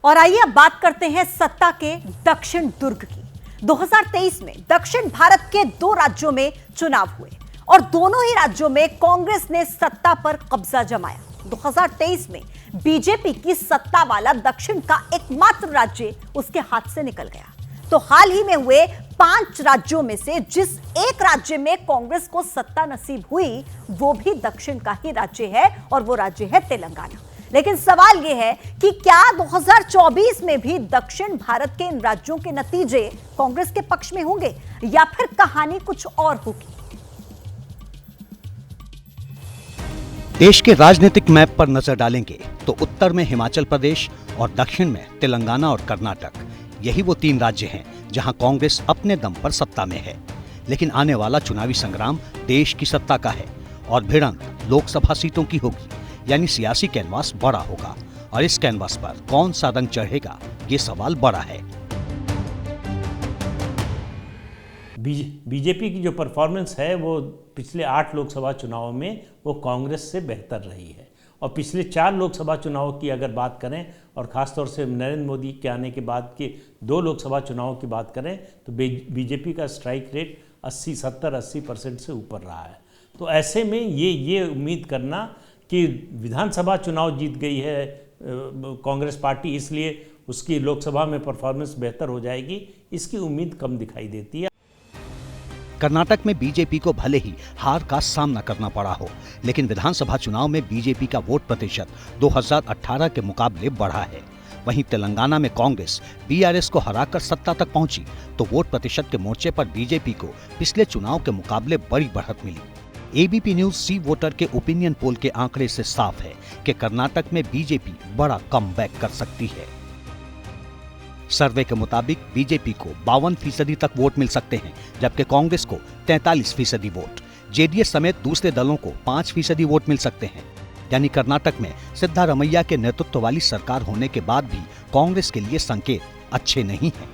और आइए अब बात करते हैं सत्ता के दक्षिण दुर्ग की। 2023 में दक्षिण भारत के 2 राज्यों में चुनाव हुए और दोनों ही राज्यों में कांग्रेस ने सत्ता पर कब्जा जमाया। 2023 में बीजेपी की सत्ता वाला दक्षिण का एकमात्र राज्य उसके हाथ से निकल गया। तो हाल ही में हुए 5 राज्यों में से जिस एक राज्य में कांग्रेस को सत्ता नसीब हुई वो भी दक्षिण का ही राज्य है और वो राज्य है तेलंगाना। लेकिन सवाल यह है कि क्या 2024 में भी दक्षिण भारत के इन राज्यों के नतीजे कांग्रेस के पक्ष में होंगे या फिर कहानी कुछ और होगी। देश के राजनीतिक मैप पर नजर डालेंगे तो उत्तर में हिमाचल प्रदेश और दक्षिण में तेलंगाना और कर्नाटक, यही वो 3 राज्य हैं जहां कांग्रेस अपने दम पर सत्ता में है। लेकिन आने वाला चुनावी संग्राम देश की सत्ता का है और भिड़ंत लोकसभा सीटों की होगी, यानी सियासी कैनवास बड़ा होगा और इस कैनवास पर कौन सा रंग चढ़ेगा ये सवाल बड़ा है। बीजेपी की जो परफॉर्मेंस है वो पिछले 8 लोकसभा चुनावों में वो कांग्रेस से बेहतर रही है और पिछले 4 लोकसभा चुनावों की अगर बात करें और ख़ासतौर से नरेंद्र मोदी के आने के बाद के 2 लोकसभा चुनावों की बात करें तो बीजेपी का स्ट्राइक रेट 70-80% से ऊपर रहा है। तो ऐसे में ये उम्मीद करना कि विधानसभा चुनाव जीत गई है कांग्रेस पार्टी इसलिए उसकी लोकसभा में परफॉर्मेंस बेहतर हो जाएगी, इसकी उम्मीद कम दिखाई देती है। कर्नाटक में बीजेपी को भले ही हार का सामना करना पड़ा हो, लेकिन विधानसभा चुनाव में बीजेपी का वोट प्रतिशत 2018 के मुकाबले बढ़ा है। वहीं तेलंगाना में कांग्रेस बीआरएस को हराकर सत्ता तक पहुंची तो वोट प्रतिशत के मोर्चे पर बीजेपी को पिछले चुनाव के मुकाबले बड़ी बढ़त मिली। एबीपी न्यूज सी वोटर के ओपिनियन पोल के आंकड़े से साफ है कि कर्नाटक में बीजेपी बड़ा कमबैक कर सकती है। सर्वे के मुताबिक बीजेपी को 52% तक वोट मिल सकते हैं, जबकि कांग्रेस को 43% वोट, जेडीएस समेत दूसरे दलों को 5% वोट मिल सकते हैं। यानी कर्नाटक में सिद्धारमैया के नेतृत्व वाली सरकार होने के बाद भी कांग्रेस के लिए संकेत अच्छे नहीं हैं।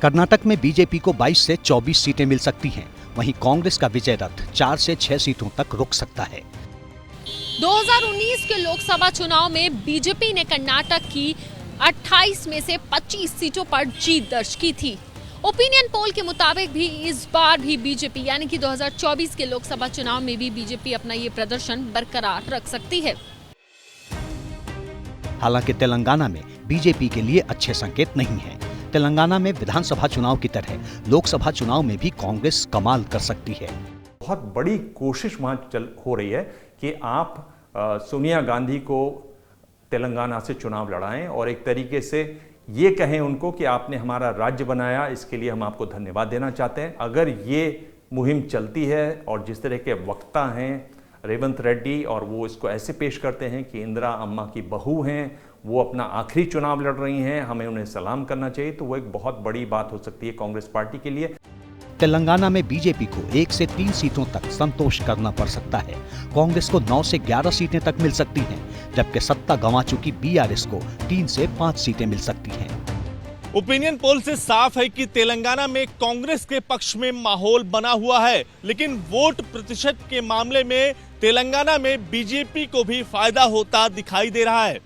कर्नाटक में बीजेपी को 22 से 24 सीटें मिल सकती हैं, वहीं कांग्रेस का विजय रथ 4 से 6 सीटों तक रुक सकता है। 2019 के लोकसभा चुनाव में बीजेपी ने कर्नाटक की 28 में से 25 सीटों पर जीत दर्ज की थी। ओपिनियन पोल के मुताबिक भी इस बार भी बीजेपी यानी कि 2024 के लोकसभा चुनाव में भी बीजेपी अपना ये प्रदर्शन बरकरार रख सकती है। हालांकि तेलंगाना में बीजेपी के लिए अच्छे संकेत नहीं है। तेलंगाना में विधानसभा चुनाव की तरह लोकसभा चुनाव में भी कांग्रेस कमाल कर सकती है। बहुत बड़ी कोशिश वहां हो रही है कि आप सोनिया गांधी को तेलंगाना से चुनाव लड़ाएं और एक तरीके से ये कहें उनको कि आपने हमारा राज्य बनाया, इसके लिए हम आपको धन्यवाद देना चाहते हैं। अगर ये मुहिम चलती है और जिस तरह के वक्ता हैं रेवंत रेड्डी और वो इसको ऐसे पेश करते हैं कि इंदिरा अम्मा की बहू हैं, वो अपना आखिरी चुनाव लड़ रही हैं, हमें उन्हें सलाम करना चाहिए, तो वो एक बहुत बड़ी बात हो सकती है कांग्रेस पार्टी के लिए। तेलंगाना में बीजेपी को 1 से 3 सीटों तक संतोष करना पड़ सकता है। कांग्रेस को 9 से 11 सीटें तक मिल सकती हैं, जबकि सत्ता गंवा चुकी बीआरएस को 3 से 5 सीटें मिल सकती हैं। ओपिनियन पोल से साफ है कि तेलंगाना में कांग्रेस के पक्ष में माहौल बना हुआ है, लेकिन वोट प्रतिशत के मामले में तेलंगाना में बीजेपी को भी फायदा होता दिखाई दे रहा है।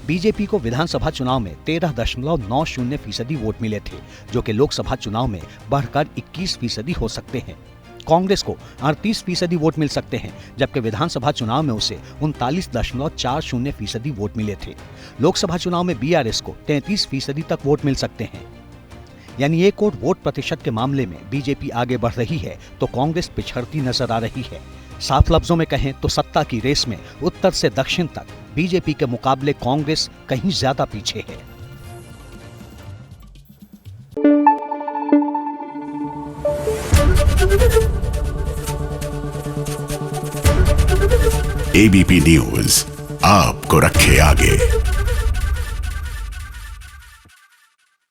बीजेपी को विधानसभा चुनाव में 13.90% वोट मिले थे, जो कि लोकसभा चुनाव में बढ़कर 21% हो सकते हैं। कांग्रेस को 38% वोट मिल सकते हैं, जबकि विधानसभा चुनाव में उसे 39.40% वोट मिले थे। लोकसभा चुनाव में बीआरएस को 33% तक वोट मिल सकते हैं। यानी एक और वोट प्रतिशत के मामले में बीजेपी आगे बढ़ रही है तो कांग्रेस पिछड़ती नजर आ रही है। साफ लफ्जों में कहें तो सत्ता की रेस में उत्तर से दक्षिण तक बीजेपी के मुकाबले कांग्रेस कहीं ज्यादा पीछे है। एबीपी न्यूज आपको रखे आगे।